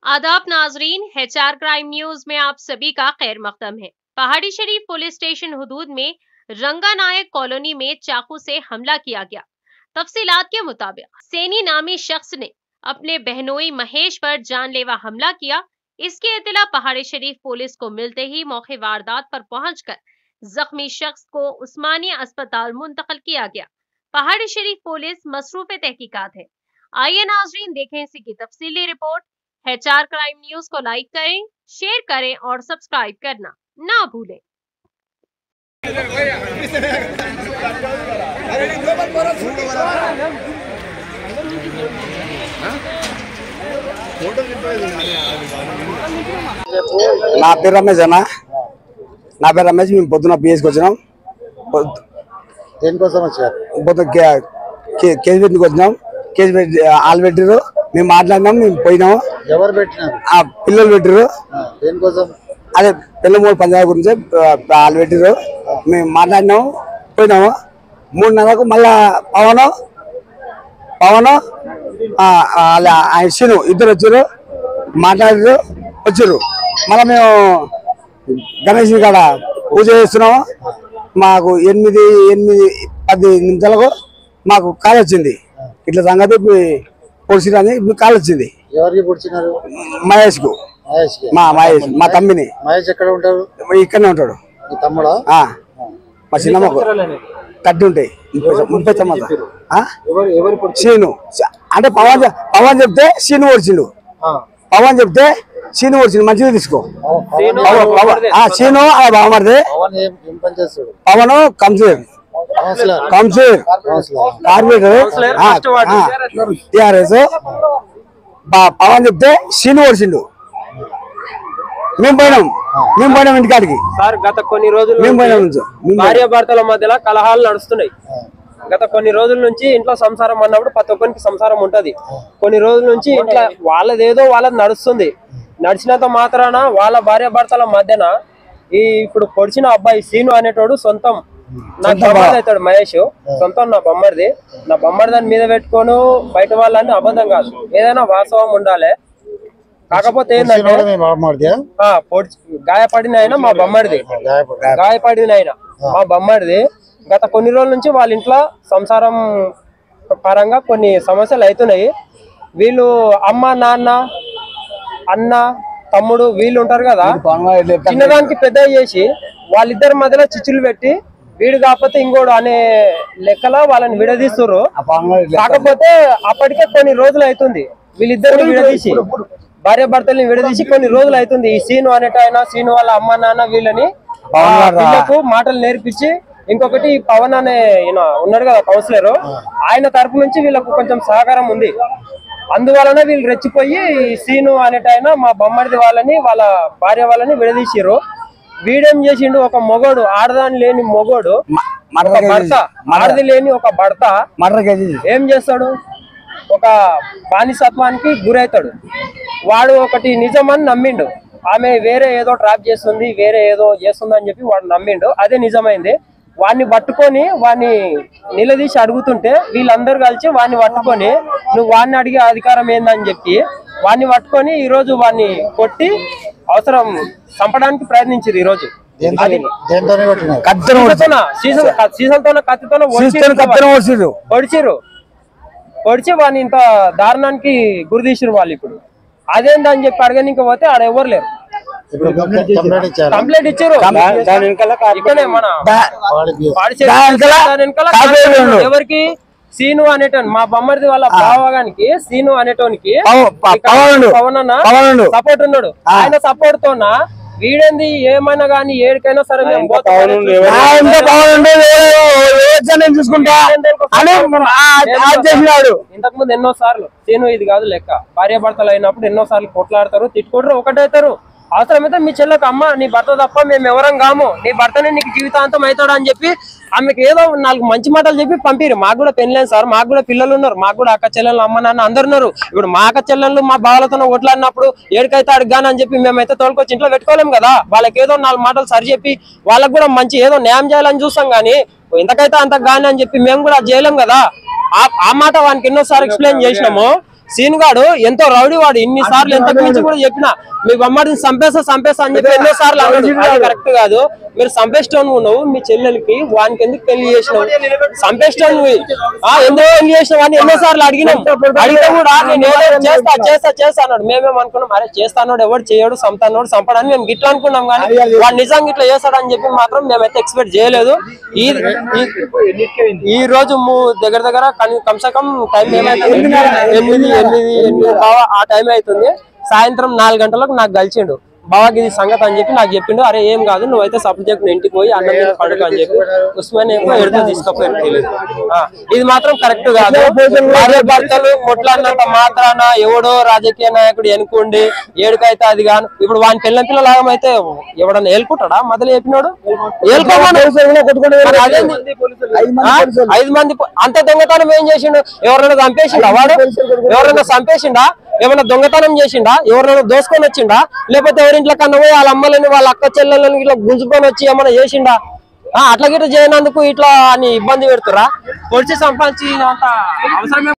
आदाब नाजरीन, HR crime news में आप सभी का खैर मकदम है। पहाड़ी शरीफ पुलिस स्टेशन हुदूद में रंगा नायक कॉलोनी में चाकू से हमला किया गया। तफसीलात के मुताबिक सैनी नामी शख्स ने अपने बहनोई महेश पर जानलेवा हमला किया। इसकी इत्तला पहाड़ी शरीफ पुलिस को मिलते ही मौके वारदात पर पहुंचकर जख्मी शख्स को उस्मानिया अस्पताल मुंतकिल किया गया। पहाड़ी शरीफ पुलिस मसरूफ तहकीकात है। आइए नाजरीन देखें इसी की तफसीली रिपोर्ट। HR क्राइम न्यूज को लाइक करें, शेयर करें और सब्सक्राइब करना ना भूलें। నా పేరు రమేష్ అన్న. నా పేరు రమేష్. మేము పొద్దున పిఎస్కి వచ్చినాం. దేనికోసం వచ్చారు? పొద్దున కేసు పెట్టికి వచ్చినాం. కేసు పెట్టి వాళ్ళు పెట్టిరు. మేము మాట్లాడినాం. మేము పోయినాము. ఎవరు పెట్టినారు? ఆ పిల్లలు పెట్టిరు. దేనికోసం? అదే పిల్లమూడు పంచాయతీ గురించి వాళ్ళు పెట్టిరు. మేము మాట్లాడినాము, పోయినాము. 3:30కు మళ్ళా పవన్ ఆయన సీను ఇద్దరు వచ్చారు, మాట్లాడారు, వచ్చారు. మళ్ళీ మేము గణేష్ కాడ పూజ చేస్తున్నాము. మాకు 8-10 నిమిషాలకు మాకు కాల్ వచ్చింది. ఇట్లా సంగతి పొడిచిరని కాల్ వచ్చింది. ఎవరికి పొడిచినారు? మహేష్కు. మహేష్ మా తమ్మిని. మహేష్ ఎక్కడ ఉంటాడు? ఇక్కడనే ఉంటాడు. మీ తమ్ముడా? మా చిన్నమ్మకు 30 ఉంటాయి. 30 సంవత్సరాలు. సీను అంటే పవన్ చెప్తే సీను ఓడిచిండు. పవన్ చెప్తే సీను ఓడిచిండు. మంచిగా తీసుకో. సీను అలా బాగుమరిది. పవన్ కంసీర్ కార్పొరేటర్ టిఆర్ఎస్. పవన్ చెప్తే సీను ఓడిచిండు. మేము పోయినాం ఇంటికాడికి. సార్ గత కొన్ని రోజులు భార్య భర్తల మధ్యలో కలహాలు నడుస్తున్నాయి. గత కొన్ని రోజుల నుంచి ఇంట్లో సంసారం అన్నప్పుడు ప్రతి ఒక్కరికి సంసారం ఉంటది. కొన్ని రోజుల నుంచి ఇంట్లో వాళ్ళదేదో వాళ్ళది నడుస్తుంది. నడిచినంత మాత్రాన వాళ్ళ భార్య భర్తల మధ్యన ఇప్పుడు పొడిచిన అబ్బాయి సీను అనేటోడు సొంతం నాకు బొమ్మడిది అవుతాడు. మహేష్ సొంతం నా బొమ్మడిది. నా బొమ్మడి దాని మీద పెట్టుకోను బయట వాళ్ళని అబద్ధం కాదు, ఏదైనా వాస్తవం ఉండాలి. కాకపోతే ఏంటంటే గాయపడిన ఆయన మా బొమ్మడిది. గాయపడిన ఆయన మా బొమ్మడిది. గత కొన్ని రోజుల నుంచి వాళ్ళ ఇంట్లో సంసారం పరంగా కొన్ని సమస్యలు అవుతున్నాయి. వీళ్ళు అమ్మ నాన్న అన్న తమ్ముడు వీళ్ళు ఉంటారు కదా, చిన్నదానికి పెద్ద చేసి వాళ్ళిద్దరి మధ్యలో చిచ్చులు పెట్టి వీడు కాకపోతే ఇంకోడు అనే లెక్కలో వాళ్ళని విడదీస్తున్నారు. కాకపోతే అప్పటికే కొన్ని రోజులు అవుతుంది వీళ్ళిద్దరిని విడదీసి, భార్య భర్తల్ని విడదీసి కొన్ని రోజులు అవుతుంది. ఈ సీను అనేటాయన సీను వాళ్ళ అమ్మ నాన్న వీళ్ళని వీళ్ళకు మాటలు నేర్పించి, ఇంకొకటి పవన్ అనే ఉన్నాడు కదా కౌన్సిలర్, ఆయన తరపు నుంచి వీళ్ళకు కొంచెం సహకారం ఉంది. అందువలన వీళ్ళు రెచ్చిపోయి సీను అనేటాయన మా బొమ్మడిది వాళ్ళని వాళ్ళ భార్య వాళ్ళని విడదీసిరు. వీడేం చేసిండు, ఒక మొగోడు ఆడదాని లేని మొగోడు, ఒక భర్త ఆడది లేని ఒక భర్త ఏం చేస్తాడు, ఒక బానిసత్వానికి గురవుతాడు. వాడు ఒకటి నిజమని నమ్మిండు. ఆమె వేరే ఏదో ట్రాప్ చేస్తుంది, వేరే ఏదో చేస్తుంది అని చెప్పి వాడు నమ్మిండు. అదే నిజమైంది. వాడిని పట్టుకొని వాడిని నిలదీసి అడుగుతుంటే వీళ్ళందరూ కలిసి వాడిని పట్టుకొని నువ్వు వాడిని అడిగే అధికారం ఏందని చెప్పి వాడిని పట్టుకొని ఈ రోజు వాడిని కొట్టి అవసరం చంపడానికి ప్రయత్నించారు. ఈ రోజు పొడిచి వాడిని ఇంత దారుణానికి గురి తీసిరు వాళ్ళు. ఇప్పుడు అదేందని చెప్పి అడగనికి పోతే ఆడ ఎవరు లేరు. కంప్లైంట్ ఇచ్చారు. ఇక్కడే మన ఎవరికి సీను అనేటోని మా బొమ్మరిది వాళ్ళ బావగానికి సీను అనేటోనికి పవన్ అన్న సపోర్ట్ ఉన్నాడు. ఆయన సపోర్ట్ తోన వీడేంది ఏమైనా గానీ ఏడికైనా సరే మేము ఇంతకు ముందు ఎన్నో సార్లు సీను ఇది కాదు లెక్క, భార్య భర్తలు అయినప్పుడు ఎన్నో సార్లు కొట్లాడతారు, తిట్టుకుంటారు, ఒకటవుతారు. అవసరమైతే మీ చెల్లెకు అమ్మ నీ భర్త తప్ప మేము ఎవరం కాము, నీ భర్తనే నీకు జీవితాంతం అవుతాడు అని చెప్పి ఆమెకి ఏదో 4 మంచి మాటలు చెప్పి పంపిరు. మాకు కూడా పెళ్ళలేదు సార్, మాకు కూడా పిల్లలు ఉన్నారు, మాకు కూడా అక్క చెల్లెళ్ళు అమ్మ నాన్న అందరు ఉన్నారు. ఇప్పుడు మా అక్క చెల్లెళ్ళు మా బావలతో ఒట్లాడినప్పుడు ఏడికైతే అడిగాను అని చెప్పి మేమైతే తోలుకొచ్చి ఇంట్లో పెట్టుకోలేము కదా. వాళ్ళకి ఏదో 4 మాటలు సరి చెప్పి వాళ్ళకి కూడా మంచి ఏదో న్యాయం చేయాలని చూస్తాం కానీ ఇంతకైతే అంత గాని అని చెప్పి మేము కూడా చేయలేం కదా. ఆ మాట వానికి ఎన్నోసార్లు ఎక్స్ప్లెయిన్ చేసినాము. సీన్ గాడు ఎంతో రౌడీ వాడు, ఇన్ని సార్లు ఎంత మించి కూడా చెప్పినా మీ బొమ్మడిని చంపేస్తా అని చెప్పి ఎన్నో సార్లు అన్నాడు. కరెక్ట్ కాదు. మీరు చంపేస్తాను ఉన్నావు, మీ చెల్లెలకి వానికి ఎందుకు పెళ్లి చేసినావు? చంపేస్తాను నువ్వు ఎందుకు పెళ్లి చేసినావు అని ఎన్నో సార్లు అడిగినాం. అడిగితే కూడా నేను చేస్తా అన్నాడు. మేమేం అనుకున్నాం, అరే చేస్తానోడు ఎవడు చేయడు, చంపుతానోడు చంపడని మేము గిట్లా అనుకున్నాం. కానీ వాడు నిజంగా ఇట్లా చేస్తాడని చెప్పి మాత్రం మేమైతే ఎక్స్పెక్ట్ చేయలేదు. ఈ రోజు దగ్గర కమ్సకం టైం ఏమైతే 8 ఆ టైం అవుతుంది. సాయంత్రం 4 గంటలకు నాకు కలిసిండు. బావాకి ఇది సంగతి అని చెప్పి నాకు చెప్పిండు. అరే ఏం కాదు, నువ్వైతే సబ్జెక్ట్ ఇంటికి పోయి అన్నం పండుగ అని చెప్పి ఉస్మాన్ ఎడుతూ తీసుకుపోయి. ఇది మాత్రం కరెక్ట్ కాదు. భార్య భర్తలు కొట్లాడినంత మాత్రాన ఎవడో రాజకీయ నాయకుడు ఎన్నుకోండి ఏడుకైతే అది కాను. ఇప్పుడు వాని పిల్ల పిల్లలాగం అయితే ఎవడన్నా ఏలుకుంటాడా? మొదలు చెప్పినాడు 5 మంది అంత దొంగతనం ఏం చేసిండు? ఎవరైనా చంపేసిండా? వాడు ఎవరైనా చంపేసిండా? ఏమైనా దొంగతనం చేసిండా? ఎవరైనా దోసుకొని వచ్చిండా? లేకపోతే ఎవరింట్లో కన్నా పోయి వాళ్ళ అమ్మలని వాళ్ళ అక్క చెల్లెలని ఇట్లా గుంజుకొని వచ్చి ఏమైనా చేసిండా? అట్లా గిట్లా చేయనందుకు ఇట్లా అని ఇబ్బంది పెడుతురా? పొడిచి సంపాదించినంత అవసరమే